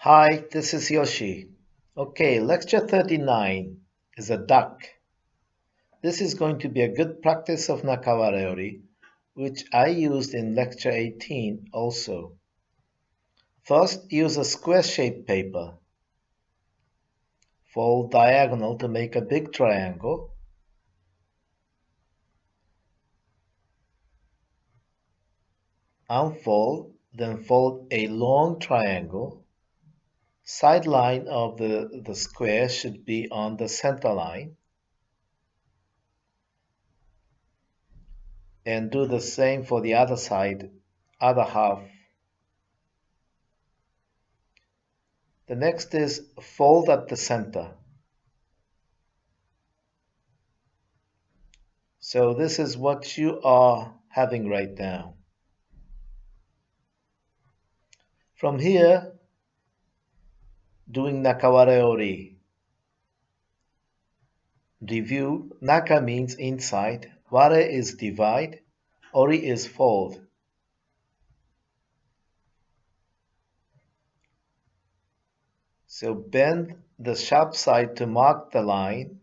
Hi, this is Yoshi. Okay, lecture 39 is a duck. This is going to be a good practice of Nakawareori, which I used in lecture 18 also. First, use a square-shaped paper. Fold diagonal to make a big triangle. Unfold, then fold a long triangle. Side line of the square should be on the center line. And do the same for the other side, other half. The next is fold at the center. So this is what you are having right now. From here, doing Nakawareori. Review, Naka means inside, Ware is divide, Ori is fold. So bend the sharp side to mark a line,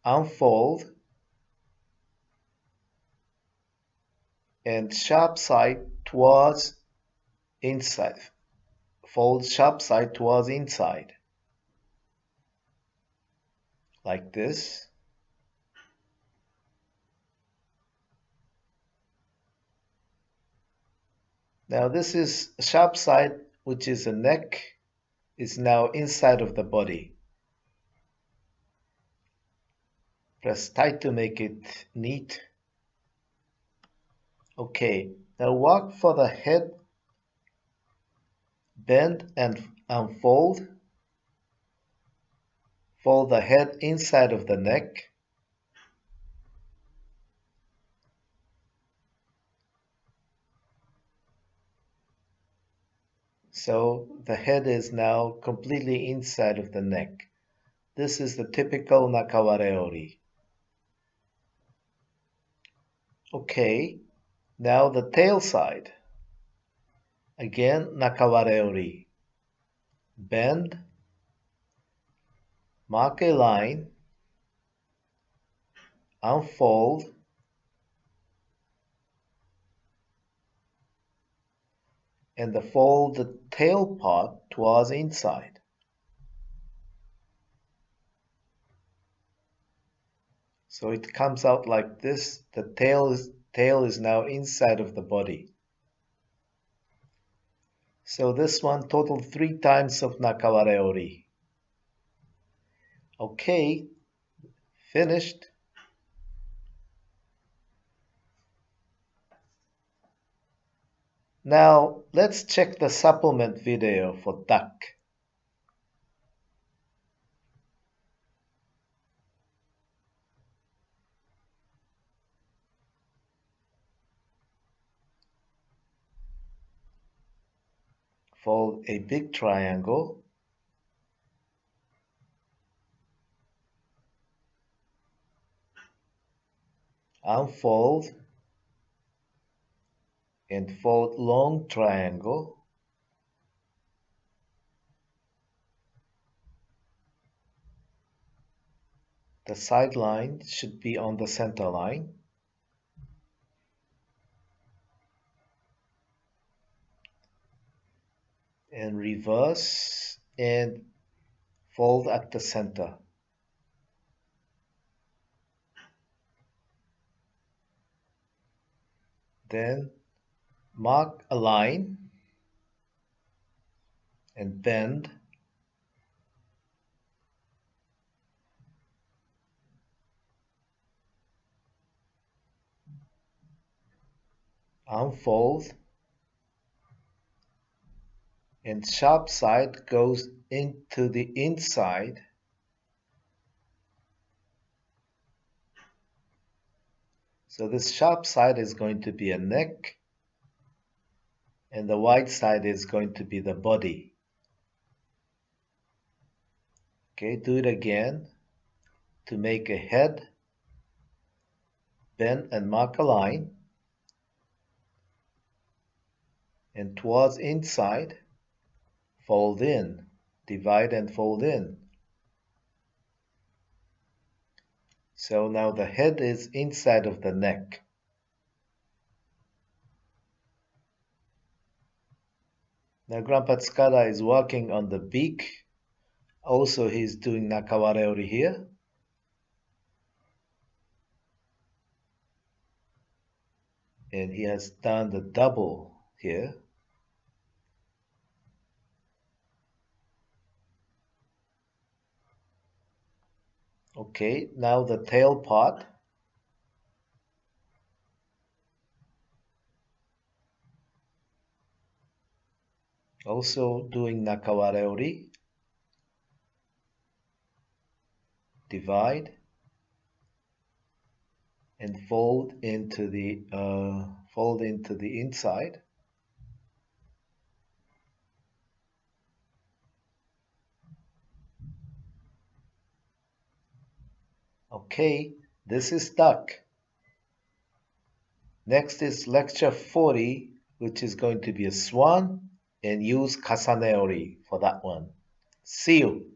unfold, and sharp side towards inside. Fold sharp side towards inside. Like this. Now this is sharp side, which is the neck, is now inside of the body. Press tight to make it neat. Okay, now work for the head, bend and unfold. Fold the head inside of the neck. So the head is now completely inside of the neck. This is the typical Nakawareori. Okay, now the tail side. Again, Nakawareori. Bend, mark a line, unfold, and fold the tail part towards inside. So it comes out like this. The tail is now inside of the body. So this one total 3 times of Nakawareori. Okay, finished. Now let's check the supplement video for duck. Fold a big triangle. Unfold and fold long triangle. The side line should be on the center line. And reverse and fold at the center. Then mark a line and bend. Unfold and sharp side goes into the inside. So this sharp side is going to be a neck and the wide side is going to be the body. Okay, do it again to make a head, bend and mark a line, and towards inside, fold in, divide and fold in. So now the head is inside of the neck. Now Grandpa Tsukada is working on the beak. Also he's doing Nakawareori here. And he has done the double here. Okay, now the tail part. Also doing Nakawareori. Divide and fold into the inside. Okay, this is duck. Next is lecture 40, which is going to be a swan, and use kasaneori for that one. See you.